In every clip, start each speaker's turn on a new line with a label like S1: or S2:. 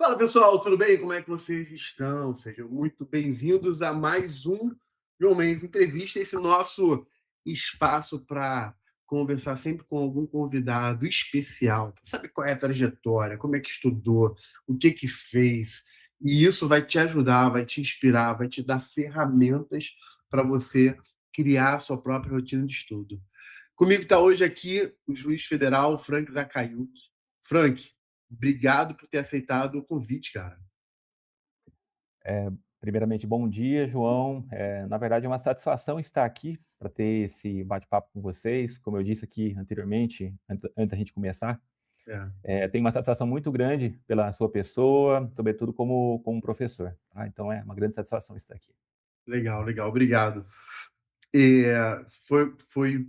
S1: Fala pessoal, tudo bem? Como é que vocês estão? Sejam muito bem-vindos a mais um João Mendes Entrevista, esse nosso espaço para conversar sempre com algum convidado especial. Sabe qual é a trajetória, como é que estudou, o que que fez. E isso vai te ajudar, vai te inspirar, vai te dar ferramentas para você criar a sua própria rotina de estudo. Comigo está hoje aqui o juiz federal Frank Zakayuk. Frank, obrigado por ter aceitado o convite, cara.
S2: Eh, Primeiramente, bom dia, João. Na verdade, é uma satisfação estar aqui para ter esse bate-papo com vocês. Como eu disse aqui anteriormente, antes da gente começar,
S1: É,
S2: tenho uma satisfação muito grande pela sua pessoa, sobretudo como professor, tá. Então é uma grande satisfação estar aqui.
S1: legal, legal, obrigado. Foi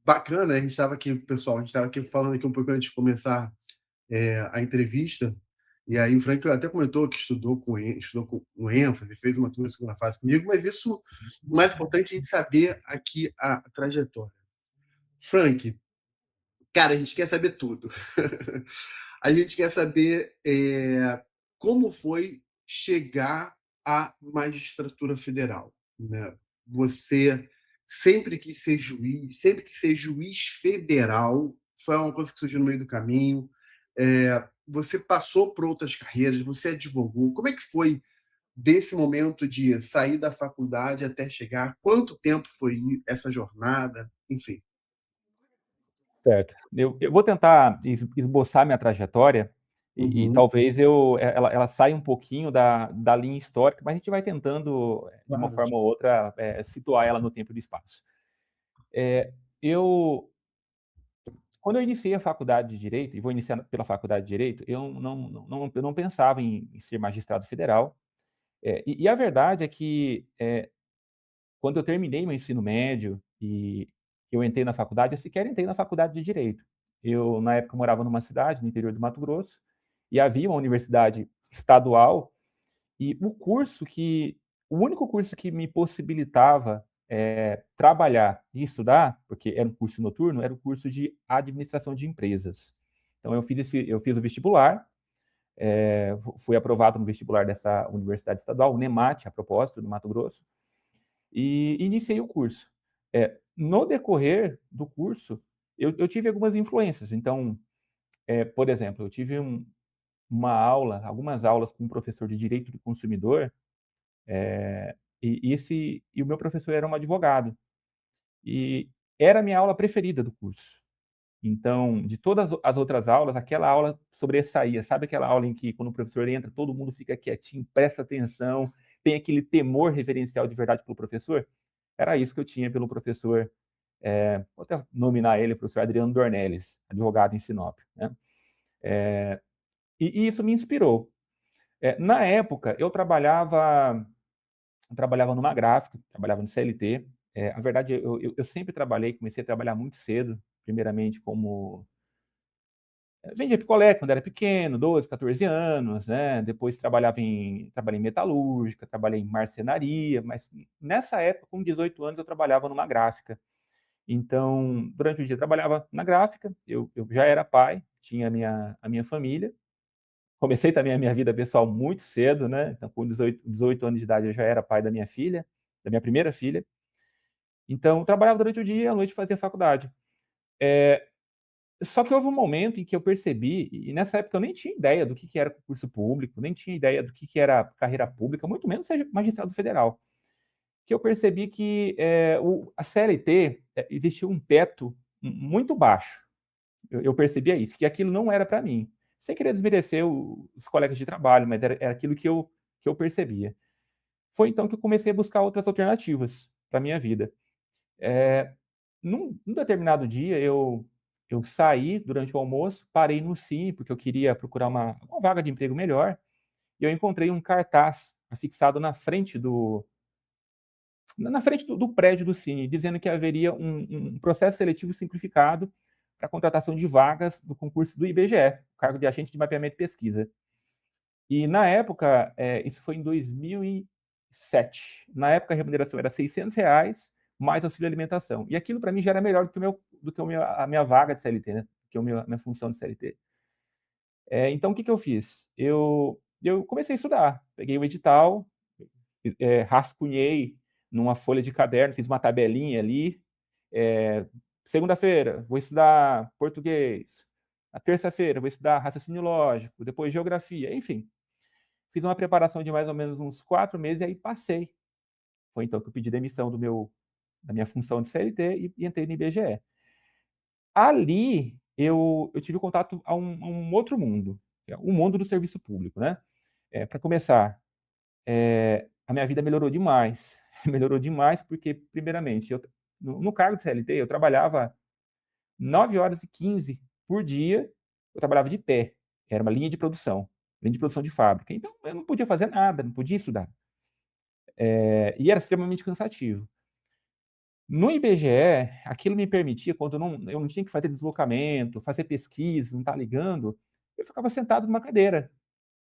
S1: bacana, a gente estava aqui, pessoal, a gente estava aqui falando aqui um pouco antes de começar a entrevista, e aí o Frank até comentou que estudou com ênfase, fez uma turma de segunda fase comigo, mas isso, o mais importante é a gente saber aqui a trajetória. Frank, cara, a gente quer saber tudo. A gente quer saber como foi chegar à magistratura federal, né? Você sempre quis ser juiz federal, foi uma coisa que surgiu no meio do caminho. Você passou por outras carreiras, você advogou. Como é que foi desse momento de sair da faculdade até chegar? Quanto tempo foi essa jornada? Enfim.
S2: Certo. Eu vou tentar esboçar minha trajetória e
S1: Uhum,
S2: talvez ela saia um pouquinho da linha histórica, mas a gente vai tentando, de uma
S1: claro.
S2: forma ou outra, situar ela no tempo e no espaço. Eu Quando eu iniciei a faculdade de direito, e vou iniciar pela faculdade de direito, eu não pensava em ser magistrado federal, e a verdade é que, quando eu terminei meu ensino médio e eu entrei na faculdade, eu sequer entrei na faculdade de direito. Eu, na época, morava numa cidade no interior do Mato Grosso, e havia uma universidade estadual e o único curso que me possibilitava, trabalhar e estudar, porque era um curso noturno, era o curso de administração de empresas. Então eu fiz o vestibular, fui aprovado no vestibular dessa universidade estadual, Unemat, a propósito, do Mato Grosso, e iniciei o curso. No decorrer do curso, eu tive algumas influências. Então, por exemplo, eu tive algumas aulas com um professor de direito do consumidor. E o meu professor era um advogado, e era a minha aula preferida do curso. Então, de todas as outras aulas, aquela aula sobressaía. Sabe aquela aula em que quando o professor entra, todo mundo fica quietinho, presta atenção, tem aquele temor reverencial de verdade pelo professor? Era isso que eu tinha pelo professor, vou até nominar ele, professor Adriano Dornelles, advogado em Sinop, né. E isso me inspirou. Na época, eu trabalhava numa gráfica, trabalhava no CLT. A verdade, eu sempre trabalhei, comecei a trabalhar muito cedo, primeiramente como vendia picolé quando era pequeno, 12, 14 anos, né, depois trabalhei em metalúrgica, trabalhei em marcenaria, mas nessa época, com 18 anos, eu trabalhava numa gráfica. Então, durante o dia eu trabalhava na gráfica, eu já era pai, tinha a minha família, comecei também a minha vida pessoal muito cedo, né, então com 18 anos de idade eu já era pai da minha filha, da minha primeira filha. Então, eu trabalhava durante o dia, à noite fazia faculdade. Eh, Só que houve um momento em que eu percebi, e nessa época eu nem tinha ideia do que era concurso público, nem tinha ideia do que era carreira pública, muito menos ser magistrado federal, que eu percebi que, a CLT, existia um teto muito baixo. Eu percebia isso, que aquilo não era para mim. Sem querer desmerecer os colegas de trabalho, mas era aquilo que eu percebia. Foi então que eu comecei a buscar outras alternativas para minha vida. Eh, num determinado dia, eu saí durante o almoço, parei no Cine, porque eu queria procurar uma vaga de emprego melhor, e eu encontrei um cartaz afixado na frente do prédio do Cine, dizendo que haveria um processo seletivo simplificado para contratação de vagas do concurso do IBGE, cargo de agente de mapeamento e pesquisa. E na época, isso foi em 2007. Na época a remuneração era R$ 600 mais auxílio alimentação. E aquilo para mim já era melhor a minha vaga de CLT, né, do que a minha função de CLT. Então o que que eu fiz? Eu E eu comecei a estudar, peguei o edital, rascunhei numa folha de caderno, fiz uma tabelinha ali, segunda-feira vou estudar português, na terça-feira vou estudar raciocínio lógico, depois geografia, enfim. Fiz uma preparação de mais ou menos uns 4 meses e aí passei. Foi então que eu pedi demissão da minha função de CLT e entrei no IBGE. Ali eu tive contato a um outro mundo, que é o mundo do serviço público, né. Para começar, a minha vida melhorou demais. Melhorou demais porque, primeiramente, no cargo de CLT, eu trabalhava 9 horas e 15 por dia, eu trabalhava de pé, era uma linha de produção de fábrica. Então eu não podia fazer nada, não podia estudar. E era extremamente cansativo. No IBGE, aquilo me permitia, quando eu não tinha que fazer deslocamento, fazer pesquisa, não estar ligando, eu ficava sentado numa cadeira,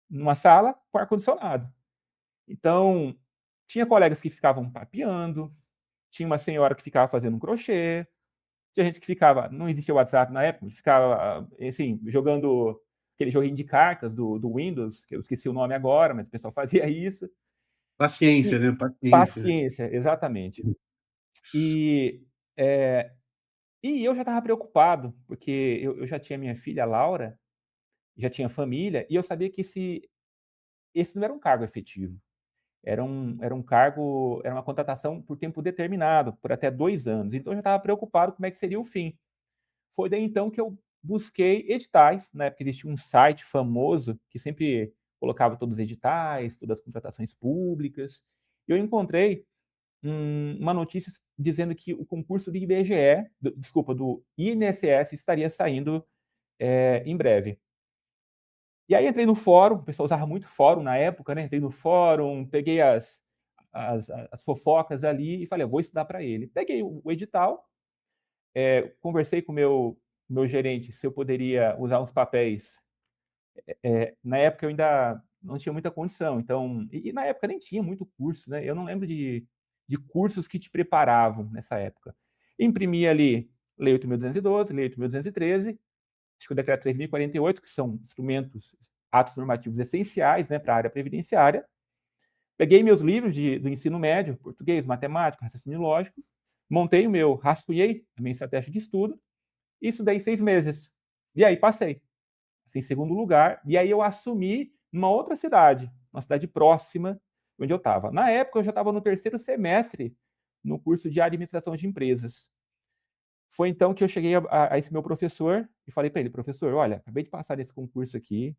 S2: numa sala com ar-condicionado. Então, tinha colegas que ficavam papeando, tinha uma senhora que ficava fazendo um crochê, tinha gente que ficava, não existia WhatsApp na época, ficava, assim, jogando aquele joguinho de cartas do Windows, que eu esqueci o nome agora, mas o pessoal fazia isso.
S1: Paciência,
S2: E
S1: né, paciência.
S2: paciência, exatamente. E, eh, e eu já estava preocupado, porque eu já tinha minha filha Laura, já tinha família, e eu sabia que esse não era um cargo efetivo. Era um cargo, era uma contratação por tempo determinado, por até 2 anos, então eu já estava preocupado como é que seria o fim. Foi daí então que eu busquei editais, na época existia um site famoso que sempre colocava todos os editais, todas as contratações públicas, e eu encontrei uma notícia dizendo que o concurso do IBGE, desculpa, do INSS estaria saindo, em breve. E aí entrei no fórum, o pessoal usava muito fórum na época, né, entrei no fórum, peguei as fofocas ali e falei: "Eu vou estudar para ele". Peguei o edital, conversei com o meu gerente se eu poderia usar uns papéis, na época eu ainda não tinha muita condição, então na época nem tinha muito curso, né, eu não lembro de cursos que te preparavam nessa época. Imprimi ali Lei 8.212, Lei 8.213, acho que o decreto 3.048, que são instrumentos, atos normativos essenciais, né, para a área previdenciária. Peguei meus livros do ensino médio, português, matemática, raciocínio lógico, montei rascunhei a minha estratégia de estudo, e estudei 6 meses. E aí passei, em segundo lugar, e aí eu assumi numa outra cidade, uma cidade próxima onde eu estava. Na época eu já estava no terceiro semestre no curso de administração de empresas. Foi então que eu cheguei a esse meu professor e falei para ele: "Professor, olha, acabei de passar nesse concurso aqui,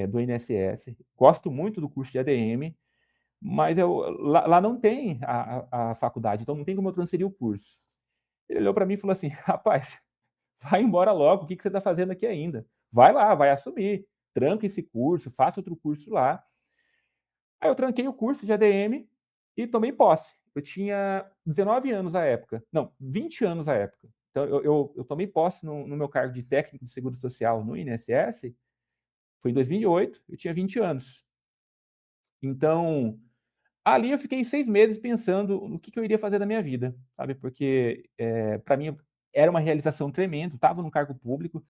S2: do INSS, gosto muito do curso de ADM, mas lá não tem a faculdade, então não tem como eu transferir o curso". Ele olhou para mim e falou assim: "Rapaz, vai embora logo, o que você está fazendo aqui ainda? Vai lá, vai assumir, tranca esse curso, faça outro curso lá". Aí eu tranquei o curso de ADM e tomei posse. Eu tinha 19 anos à época, não, 20 anos à época. Então eu tomei posse no meu cargo de técnico de seguro social no INSS, foi em 2008, eu tinha 20 anos. Então, ali eu fiquei 6 meses pensando no que eu iria fazer da minha vida, sabe, porque, para mim era uma realização tremenda, estava num cargo público,